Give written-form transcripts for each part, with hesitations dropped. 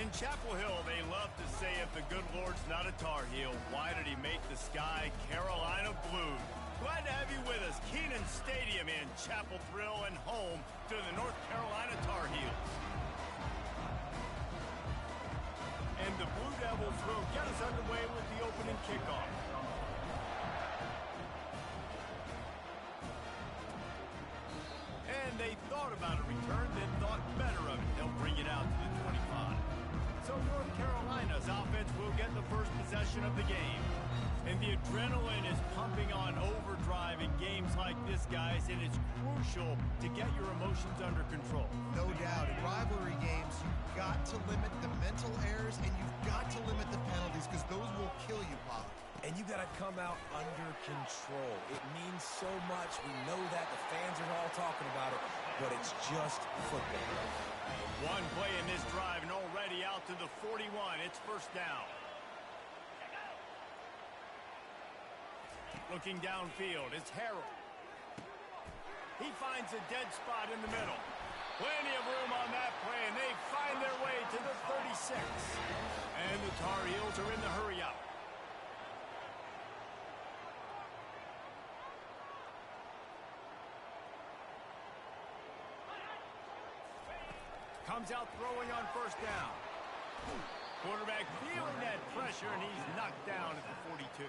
In Chapel Hill, they love to say if the good Lord's not a Tar Heel, why did he make the sky Carolina blue? Glad to have you with us. Kenan Stadium in Chapel Thrill and home to the North Carolina Tar Heels. And the Blue Devils will get us underway with the opening kickoff. And they thought about a return, then thought better of it. They'll bring it out to the 25. So North Carolina's offense will get the first possession of the game. And the adrenaline is pumping on overdrive in games like this, guys, and it's crucial to get your emotions under control. No doubt. In rivalry games, you've got to limit the mental errors and you've got to limit the penalties because those will kill you, Pollock. And you got to come out under control. It means so much. We know that. The fans are all talking about it, but it's just football. One play in this drive and already out to the 41. It's first down. Looking downfield, it's Harold. He finds a dead spot in the middle. Plenty of room on that play, and they find their way to the 36. And the Tar Heels are in the hurry-up. Comes out throwing on first down. Quarterback feeling that pressure, and he's knocked down at the 42.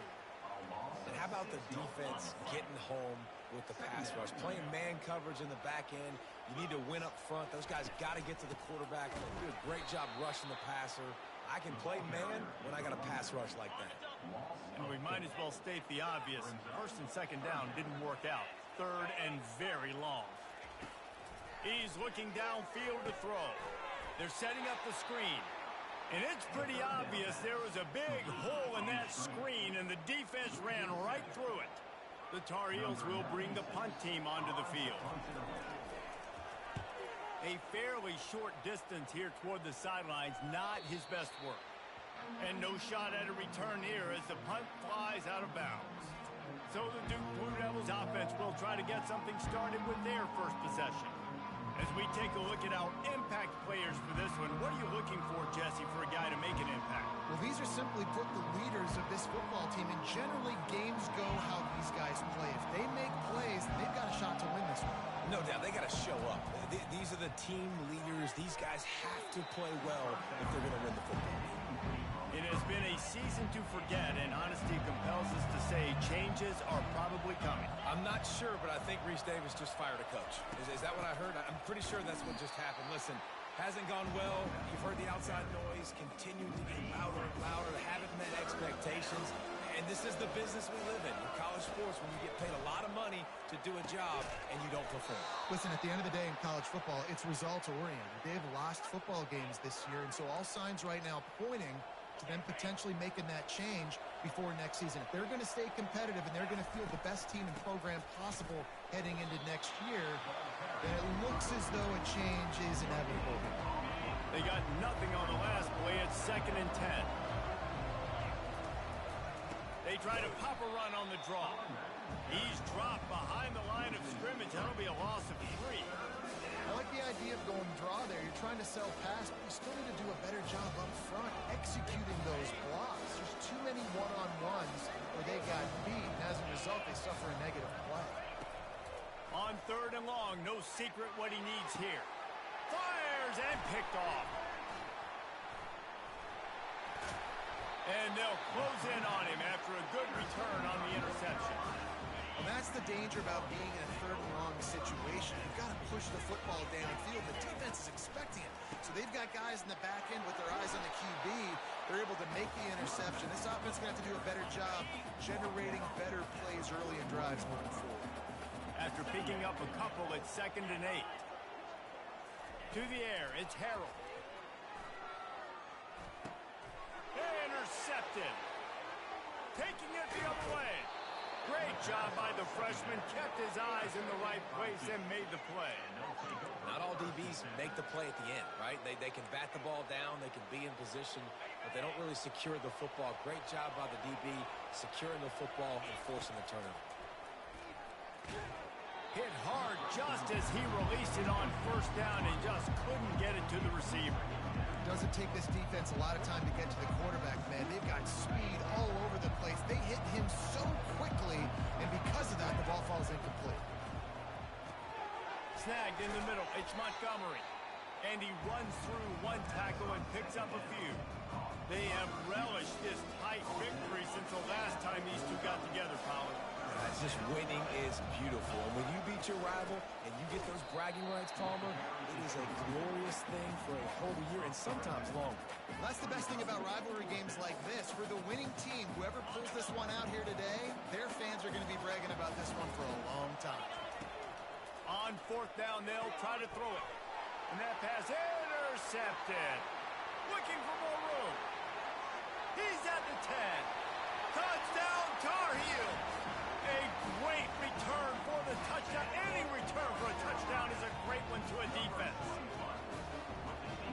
And how about the defense getting home with the pass rush? Playing man coverage in the back end. You need to win up front. Those guys got to get to the quarterback. They do a great job rushing the passer. I can play man when I got a pass rush like that. And we might as well state the obvious. First and second down didn't work out. Third and very long. He's looking downfield to throw. They're setting up the screen. And it's pretty obvious there was a big hole in that screen, and the defense ran right through it. The Tar Heels will bring the punt team onto the field. A fairly short distance here toward the sidelines, not his best work. And no shot at a return here as the punt flies out of bounds. So the Duke Blue Devils offense will try to get something started with their first possession. As we take a look at our impact players for this one, what are you looking for, Jesse, for a guy to make an impact? Well, these are simply put the leaders of this football team, and generally games go how these guys play. If they make plays, they've got a shot to win this one. No doubt, they got to show up. These are the team leaders. These guys have to play well if they're going to win the football game. It has been a season to forget, and honesty compels us to say changes are probably coming. I'm not sure, but I think Reese Davis just fired a coach. Is that what I heard? I'm pretty sure that's what just happened. Listen, hasn't gone well. You've heard the outside noise, continued to get louder and louder, haven't met expectations. And this is the business we live in college sports, when you get paid a lot of money to do a job and you don't perform. Listen, at the end of the day in college football, it's results-oriented. They've lost football games this year, and so all signs right now pointing to them potentially making that change before next season. If they're going to stay competitive and they're going to field the best team and program possible heading into next year, then it looks as though a change is inevitable. They got nothing on the last play. It's 2nd and 10. They try to pop a run on the draw. He's dropped behind the line of scrimmage. That'll be a loss of 3. I like the idea of going draw there. You're trying to sell pass, but you still need to do a better job up front executing those blocks. There's too many one-on-ones where they got beat, and as a result, they suffer a negative play. On 3rd and long, no secret what he needs here. Fires and picked off. And they'll close in on him after a good return on the interception. And that's the danger about being in a 3rd and long situation. You've got to push the football downfield. The defense is expecting it. So they've got guys in the back end with their eyes on the QB. They're able to make the interception. This offense is going to have to do a better job generating better plays early in drives moving forward. After picking up a couple, it's 2nd and 8. To the air, it's Harold. Intercepted. Taking it the other way. Great job by the freshman. Kept his eyes in the right place and made the play. Not all DBs make the play at the end, right? They can bat the ball down. They can be in position, but they don't really secure the football. Great job by the DB securing the football and forcing the turnover. Hit hard just as he released it on 1st down and just couldn't get it to the receiver. Doesn't take this defense a lot of time to get to the quarterback, man. They've got speed all over the place. They hit him so quickly, and because of that, the ball falls incomplete. Snagged in the middle. It's Montgomery. And he runs through one tackle and picks up a few. They have relished this tight victory since the last time these two got together, Pollard. It's just winning is beautiful. And when you beat your rival and you get those bragging rights, Palmer, it is a glorious thing for a whole year and sometimes longer. Well, that's the best thing about rivalry games like this. For the winning team, whoever pulls this one out here today, their fans are going to be bragging about this one for a long time. On fourth down, they'll try to throw it. And that pass intercepted. Looking for more room. He's at the 10. Touchdown, Tar Heels. A great return for the touchdown. Any return for a touchdown is a great one to a defense.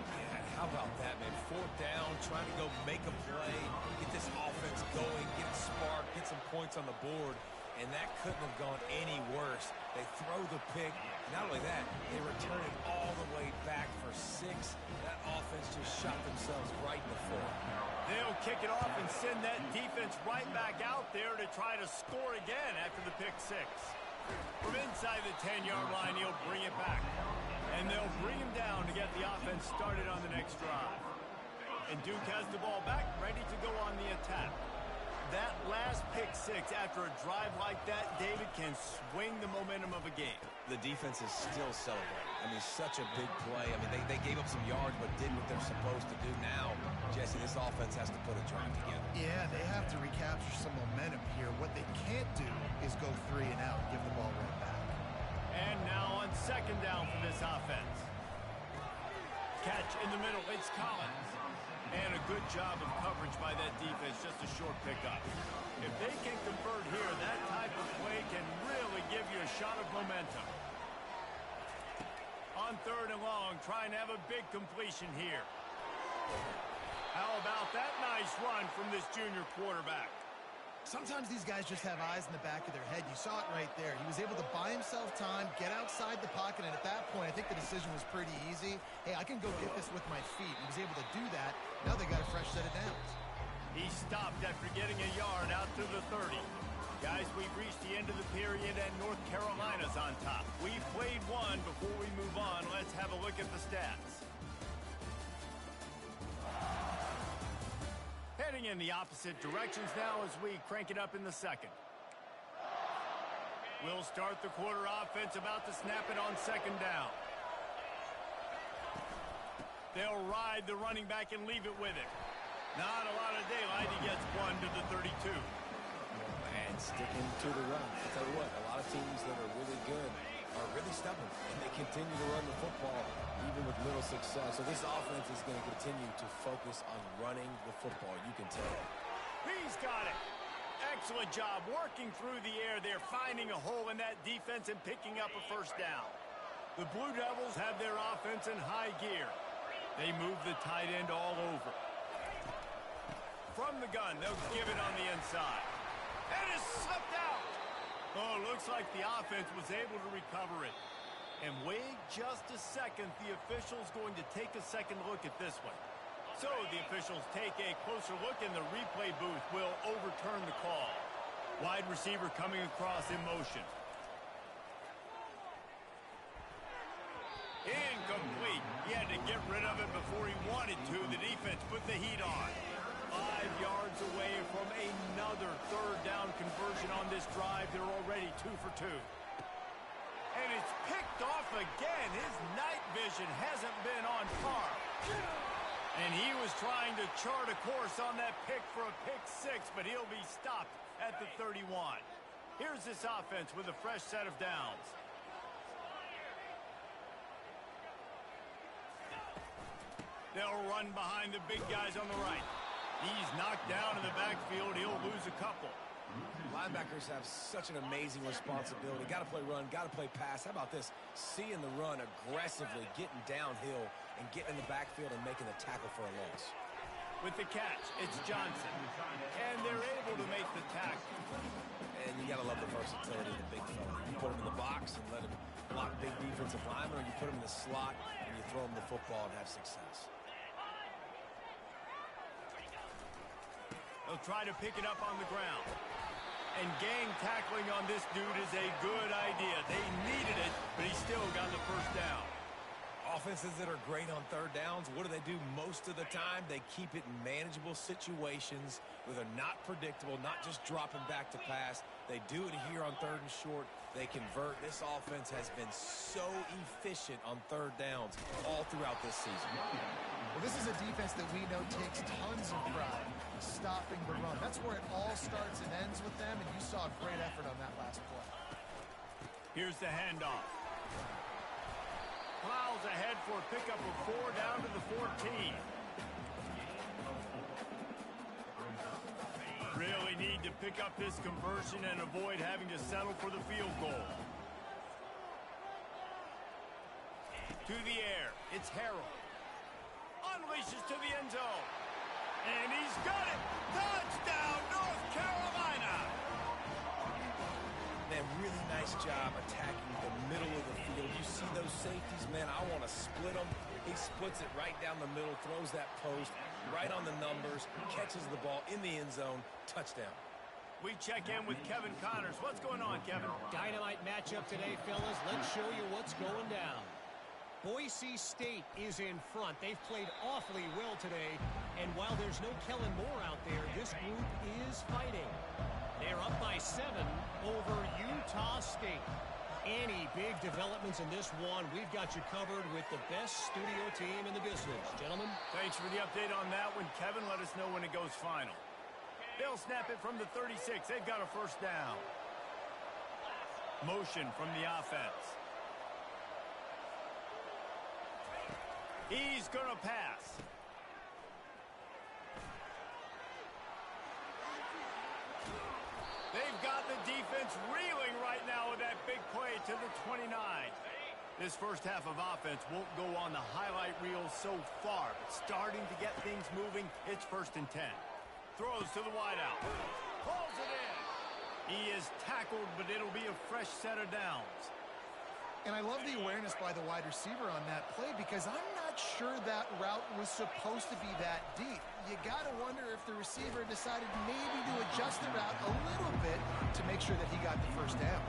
Yeah, how about that, man? Fourth down, trying to go make a play, get this offense going, get it sparked, get some points on the board. And that couldn't have gone any worse. They throw the pick. Not only that, they return it all the way back for 6. That offense just shot themselves right in the foot. They'll kick it off and send that defense right back out there to try to score again after the pick 6. From inside the 10-yard line, he'll bring it back. And they'll bring him down to get the offense started on the next drive. And Duke has the ball back, ready to go on the attack. That last pick 6 after a drive like that, David, can swing the momentum of a game. The defense is still celebrating. I mean, such a big play. I mean, they gave up some yards but did what they're supposed to do. Now, Jesse, this offense has to put a drive together. Yeah, they have to recapture some momentum here. What they can't do is go 3 and out and give the ball right back. And now on second down for this offense. Catch in the middle. It's Collins. And a good job of coverage by that defense, just a short pickup. If they can convert here, that type of play can really give you a shot of momentum. On third and long, trying to have a big completion here. How about that nice run from this junior quarterback? Sometimes these guys just have eyes in the back of their head. You saw it right there. He was able to buy himself time, get outside the pocket, and at that point, I think the decision was pretty easy. Hey, I can go get this with my feet. He was able to do that. Now they got a fresh set of downs. He stopped after getting a yard out to the 30. Guys, we've reached the end of the period, and North Carolina's on top. We've played one. Before we move on, let's have a look at the stats. Heading in the opposite directions now as we crank it up in the second. We'll start the quarter offense, about to snap it on second down. They'll ride the running back and leave it with him. Not a lot of daylight. He gets one to the 32. And sticking to the run. I'll tell you what, a lot of teams that are really good are really stubborn, and they continue to run the football even with little success. So this offense is going to continue to focus on running the football. You can tell. He's got it. Excellent job working through the air there, finding a hole in that defense and picking up a first down. The Blue Devils have their offense in high gear. They move the tight end all over. From the gun, they'll give it on the inside. And it's slipped out. Oh, looks like the offense was able to recover it. And wait just a second. The official's going to take a second look at this one. So the officials take a closer look, and the replay booth will overturn the call. Wide receiver coming across in motion. Incomplete. He had to get rid of it before he wanted to. The defense put the heat on. 5 yards away from another third down conversion on this drive. They're already 2 for 2. And it's picked off again. His night vision hasn't been on par. And he was trying to chart a course on that pick for a pick 6, but he'll be stopped at the 31. Here's this offense with a fresh set of downs. They'll run behind the big guys on the right. He's knocked down in the backfield. He'll lose a couple. Linebackers have such an amazing responsibility. Got to play run, got to play pass. How about this? Seeing the run aggressively, getting downhill, and getting in the backfield and making the tackle for a loss. With the catch, it's Johnson. And they're able to make the tackle. And you got to love the versatility of the big fella. You put him in the box and let him block big defensive linemen, or you put him in the slot and you throw him the football and have success. They'll try to pick it up on the ground. And gang tackling on this dude is a good idea. They needed it, but he still got the first down. Offenses that are great on third downs, what do? Most of the time, they keep it in manageable situations where they're not predictable, not just dropping back to pass. They do it here on third and short. They convert. This offense has been so efficient on third downs all throughout this season. Well, this is a defense that we know takes tons of pride stopping the run. That's where it all starts and ends with them, and you saw a great effort on that last play. Here's the handoff. Plows ahead for a pickup of 4 down to the 14. Really need to pick up this conversion and avoid having to settle for the field goal. To the air, it's Harrell. Unleashes to the end zone. And he's got it! Touchdown, North Carolina! Man, really nice job attacking the middle of the field. You see those safeties, man, I want to split them. He splits it right down the middle, throws that post, right on the numbers, catches the ball in the end zone, touchdown. We check in with Kevin Connors. What's going on, Kevin? Dynamite matchup today, fellas. Let's show you what's going down. Boise State is in front. They've played awfully well today, and while there's no Kellen Moore out there, this group is fighting. They're up by 7 over Utah State. Any big developments in this one, we've got you covered with the best studio team in the business. Gentlemen. Thanks for the update on that one, Kevin. Let us know when it goes final. They'll snap it from the 36. They've got a first down. Motion from the offense. He's going to pass. They've got the defense reeling right now with that big play to the 29. This first half of offense won't go on the highlight reel so far, but starting to get things moving, it's 1st and 10. Throws to the wideout. Pulls it in. He is tackled, but it'll be a fresh set of downs. And I love the awareness by the wide receiver on that play because I'm not sure that route was supposed to be that deep. You got to wonder if the receiver decided maybe to adjust the route a little bit to make sure that he got the first down.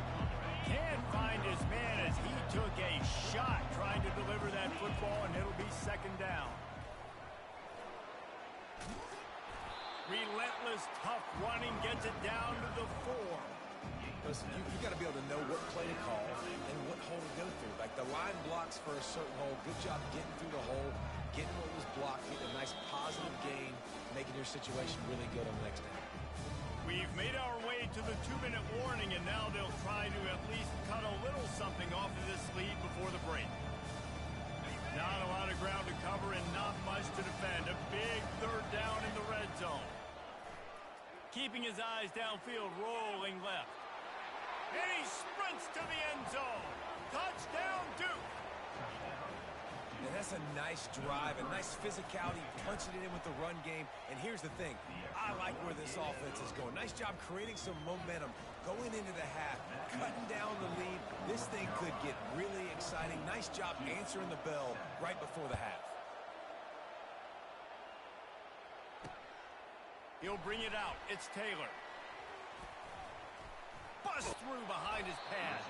Can't find his man as he took a shot trying to deliver that football, and it'll be 2nd down. Relentless, tough running gets it down to the 4. Listen, you got to be able to know what play to call and what hole to go through. Like the line blocks for a certain hole. Good job getting through the hole, getting what was blocked, getting a nice positive gain, making your situation really good on the next down. We've made our way to the 2-minute warning, and now they'll try to at least cut a little something off of this lead before the break. Not a lot of ground to cover and not much to defend. A big 3rd down in the red zone. Keeping his eyes downfield, rolling left. And he sprints to the end zone. Touchdown, Duke. And that's a nice drive, a nice physicality, punching it in with the run game. And here's the thing. I like where this offense is going. Nice job creating some momentum, going into the half, cutting down the lead. This thing could get really exciting. Nice job answering the bell right before the half. He'll bring it out. It's Taylor. Bust through behind his pad.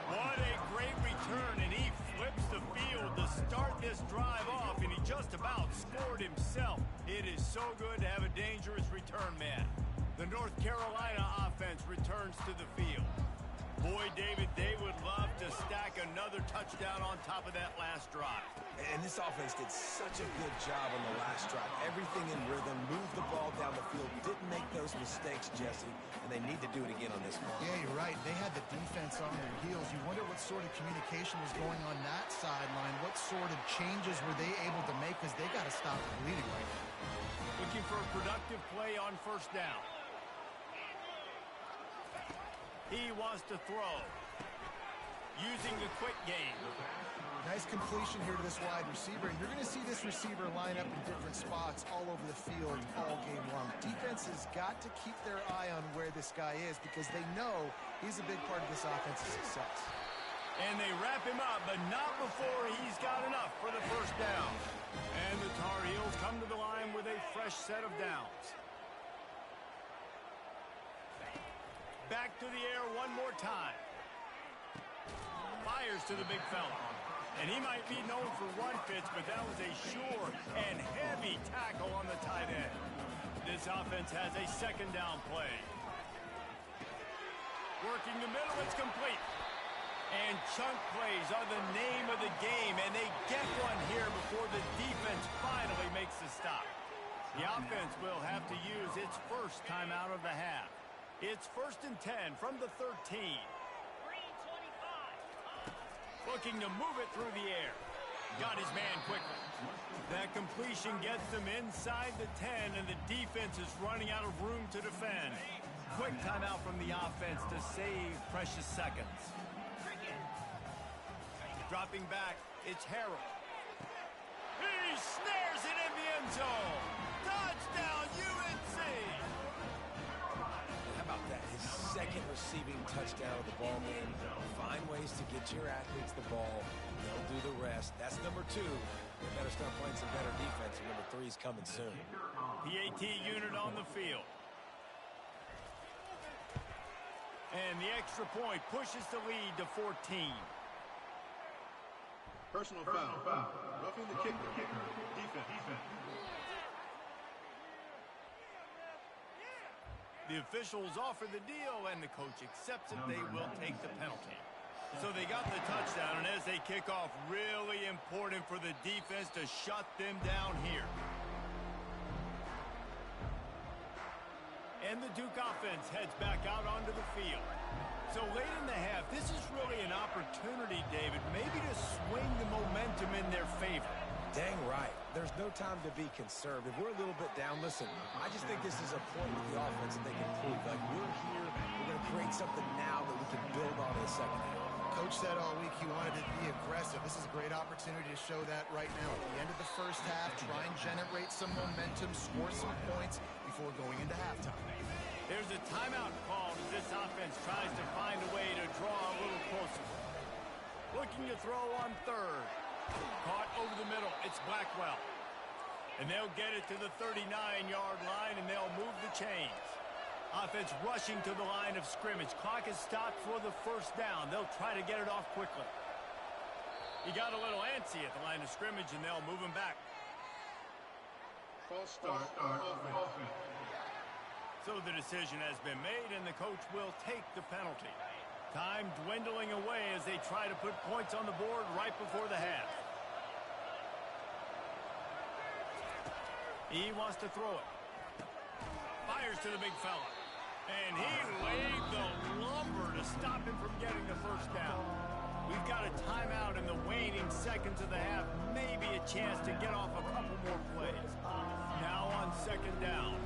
What a great return, and he flips the field to start this drive off, and he just about scored himself. It is so good to have a dangerous return man. The North Carolina offense returns to the field. Boy, David, they would love to stack another touchdown on top of that last drive. And this offense did such a good job on the last drive. Everything in rhythm, moved the ball down the field, didn't make those mistakes, Jesse, and they need to do it again on this one. Yeah, you're right. They had the defense on their heels. You wonder what sort of communication was going on that sideline. What sort of changes were they able to make because they got to stop the bleeding right now. Looking for a productive play on 1st down. He wants to throw. Using the quick game. Nice completion here to this wide receiver, and you're going to see this receiver line up in different spots all over the field all game long. Defense has got to keep their eye on where this guy is because they know he's a big part of this offense's success. And they wrap him up, but not before he's got enough for the first down. And the Tar Heels come to the line with a fresh set of downs. Back to the air one more time. Fires to the big fella. And he might be known for one pitch, but that was a sure and heavy tackle on the tight end. This offense has a second down play. Working the middle, it's complete. And chunk plays are the name of the game, and they get one here before the defense finally makes the stop. The offense will have to use its first timeout of the half. It's 1st and 10 from the 13. Looking to move it through the air. Got his man quickly. That completion gets them inside the 10, and the defense is running out of room to defend. Quick timeout from the offense to save precious seconds. Dropping back, it's Harrell. He snares it in the end zone. Touchdown, UNC! How about that? His second receiving touchdown of the ball game. Find ways to get your athletes the ball. They'll do the rest. That's number 2. They better start playing some better defense, and number 3 is coming soon. PAT unit on the field. And the extra point pushes the lead to 14. Personal foul. Roughing the kicker. Defense. The officials offer the deal, and the coach accepts it. They will take the penalty. So they got the touchdown, and as they kick off, really important for the defense to shut them down here. And the Duke offense heads back out onto the field. So late in the half, this is really an opportunity, David, maybe to swing the momentum in their favor. Dang right. There's no time to be concerned. If we're a little bit down, listen, I just think this is a point with the offense that they can prove. Like, we're here, we're going to create something now that we can build on in the second half. Coach said all week he wanted to be aggressive. This is a great opportunity to show that right now. At the end of the first half, try and generate some momentum, score some points before going into halftime. There's a timeout called as this offense tries to find a way to draw a little closer. Looking to throw on 3rd. Caught over the middle. It's Blackwell. And they'll get it to the 39-yard line, and they'll move the chains. Offense rushing to the line of scrimmage. Clock is stopped for the first down. They'll try to get it off quickly. He got a little antsy at the line of scrimmage, and they'll move him back. False start. Offense. So the decision has been made, and the coach will take the penalty. Time dwindling away as they try to put points on the board right before the half. He wants to throw it. Fires to the big fella. And he laid the lumber to stop him from getting the first down. We've got a timeout in the waning seconds of the half. Maybe a chance to get off a couple more plays. Now on 2nd down.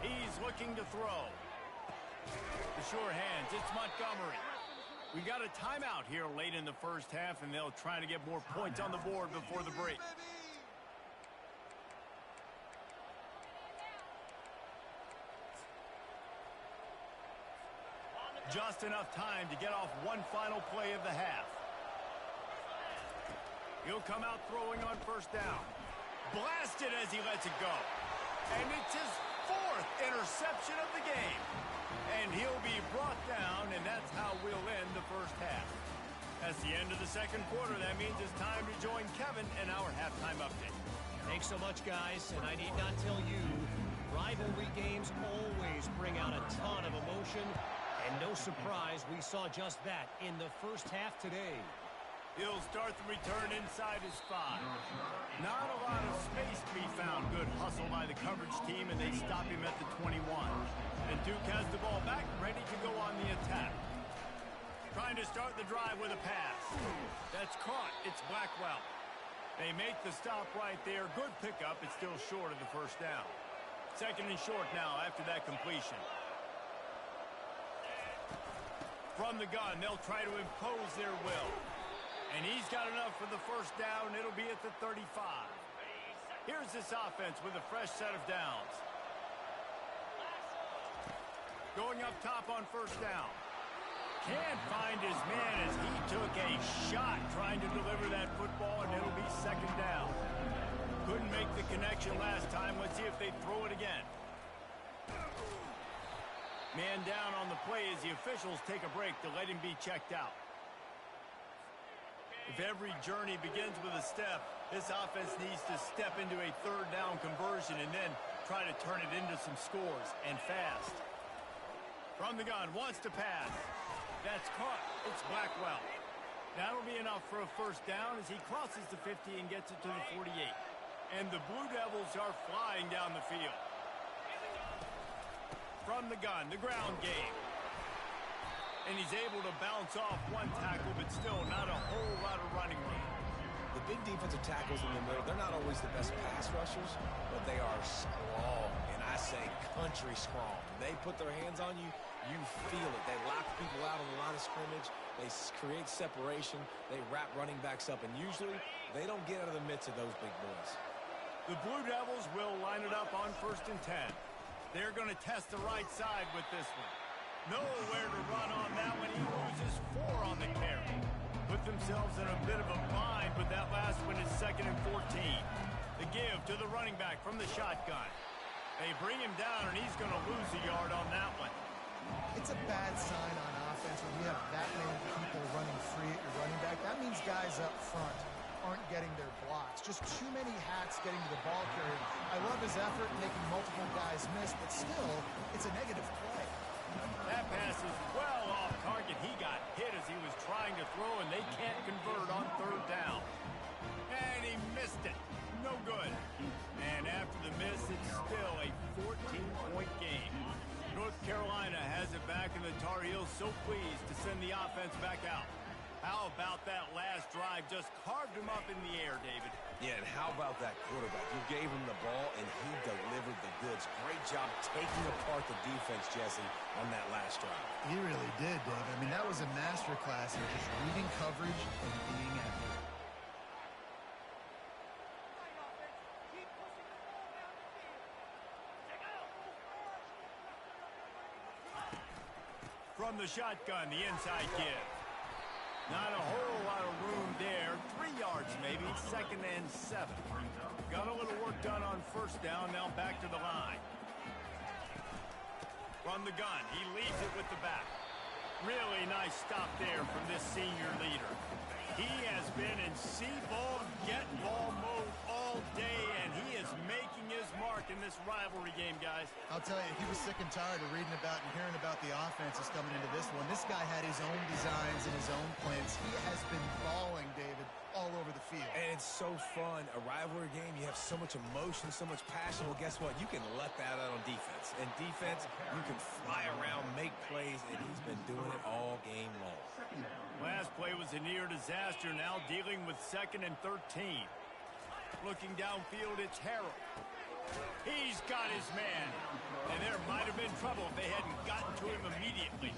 He's looking to throw. The sure hands, it's Montgomery. We got a timeout here late in the first half, and they'll try to get more points on the board before the break. Just enough time to get off one final play of the half. He'll come out throwing on 1st down. Blasted as he lets it go. And it's his 4th interception of the game. And he'll be brought down, and that's how we'll end the first half. That's the end of the second quarter. That means it's time to join Kevin in our halftime update. Thanks so much, guys. And I need not tell you, rivalry games always bring out a ton of emotion. And no surprise, we saw just that in the first half today. He'll start the return inside his 5. Not a lot of space to be found. Good hustle by the coverage team, and they stop him at the 21. And Duke has the ball back, ready to go on the attack. Trying to start the drive with a pass. That's caught. It's Blackwell. They make the stop right there. Good pickup. It's still short of the first down. 2nd and short now after that completion. From the gun, they'll try to impose their will. And he's got enough for the first down. It'll be at the 35. Here's this offense with a fresh set of downs. Going up top on 1st down. Can't find his man as he took a shot trying to deliver that football, and it'll be 2nd down. Couldn't make the connection last time. Let's see if they throw it again. Man down on the play as the officials take a break to let him be checked out. If every journey begins with a step, this offense needs to step into a third down conversion and then try to turn it into some scores, and fast. From the gun, wants to pass. That's caught. It's Blackwell. That'll be enough for a first down as he crosses the 50 and gets it to the 48. And the Blue Devils are flying down the field. From the gun, the ground game. And he's able to bounce off one tackle, but still not a whole lot of running room. The big defensive tackles in the middle, they're not always the best pass rushers, but they are strong, and I say country strong. When they put their hands on you, you feel it. They lock people out on the line of scrimmage. They create separation. They wrap running backs up, and usually they don't get out of the midst of those big boys. The Blue Devils will line it up on 1st and 10. They're going to test the right side with this one. Nowhere to run on that one. He loses 4 on the carry. Put themselves in a bit of a bind, but that last one is 2nd and 14. The give to the running back from the shotgun. They bring him down, and he's going to lose a yard on that one. It's a bad sign on offense when you have that many people running free at your running back. That means guys up front aren't getting their blocks. Just too many hats getting to the ball carrier. I love his effort making multiple guys miss, but still, it's a negative play. That pass is well off target. He got hit as he was trying to throw, and they can't convert on 3rd down. And he missed it. No good. And after the miss, it's still a 14-point game. North Carolina has it back, and the Tar Heels so pleased to send the offense back out. How about that last drive? Just carved him up in the air, David. Yeah, and how about that quarterback? You gave him the ball, and he delivered the goods. Great job taking apart the defense, Jesse, on that last drive. He really did, David. I mean, that was a masterclass in just reading coverage and being accurate. From the shotgun, the inside give. Not a whole lot of room there. 3 yards maybe. 2nd and 7. Got a little work done on 1st down. Now back to the line. From the gun. He leads it with the back. Really nice stop there from this senior leader. He has been in see-ball, get-ball mode all day, and he is making his mark in this rivalry game, guys. I'll tell you, he was sick and tired of reading about and hearing about the offenses coming into this one. This guy had his own designs and his own plans. He has been balling, David, all over the field. And it's so fun. A rivalry game, you have so much emotion, so much passion. Well, guess what? You can let that out on defense. And defense, you can fly around, make plays, and he's been doing it all game long. Last play was a near disaster. Now dealing with 2nd and 13. Looking downfield, it's Harrell. He's got his man. And there might have been trouble if they hadn't gotten to him immediately.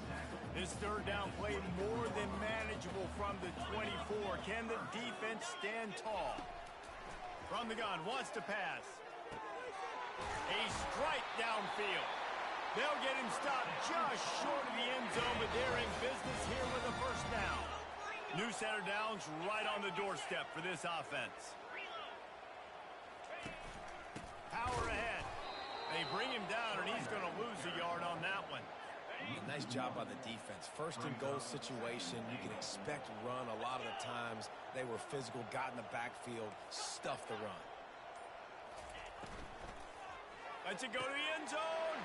This 3rd down play more than manageable from the 24. Can the defense stand tall? From the gun, wants to pass. A strike downfield. They'll get him stopped just short of the end zone, but they're in business here with a 1st down. New center downs right on the doorstep for this offense. Power ahead. They bring him down, and he's going to lose a yard on that one. Nice job by the defense. 1st and goal situation. You can expect run a lot of the times. They were physical, got in the backfield, stuffed the run. Lets it go to the end zone.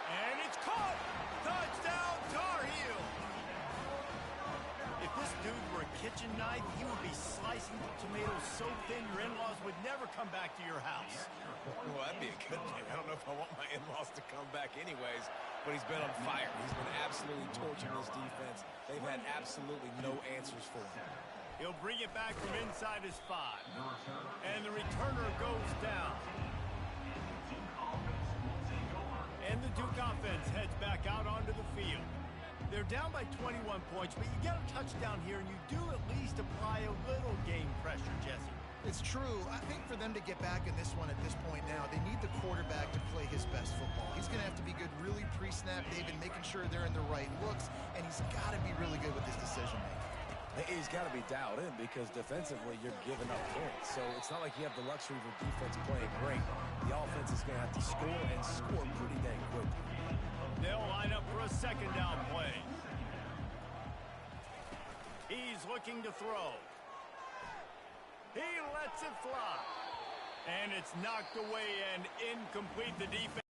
And it's caught. Touchdown, Tar Heels. If this dude were a kitchen knife, he would be slicing the tomatoes so thin your in-laws would never come back to your house. Well, that'd be a good thing. I don't know if I want my in-laws to come back anyways, but he's been on fire. He's been absolutely torching this defense. They've had absolutely no answers for him. He'll bring it back from inside his 5. And the returner goes down. And the Duke offense heads back out onto the field. They're down by 21 points, but you get a touchdown here, and you do at least apply a little game pressure, Jesse. It's true. I think for them to get back in this one at this point now, they need the quarterback to play his best football. He's going to have to be good really pre-snap, David, making sure they're in the right looks, and he's got to be really good with his decision-making. He's got to be dialed in because defensively you're giving up points. So it's not like you have the luxury of a defense playing great. The offense is going to have to score and score pretty dang quickly. They'll line up for a second down play. He's looking to throw. He lets it fly. And it's knocked away and incomplete. The defense.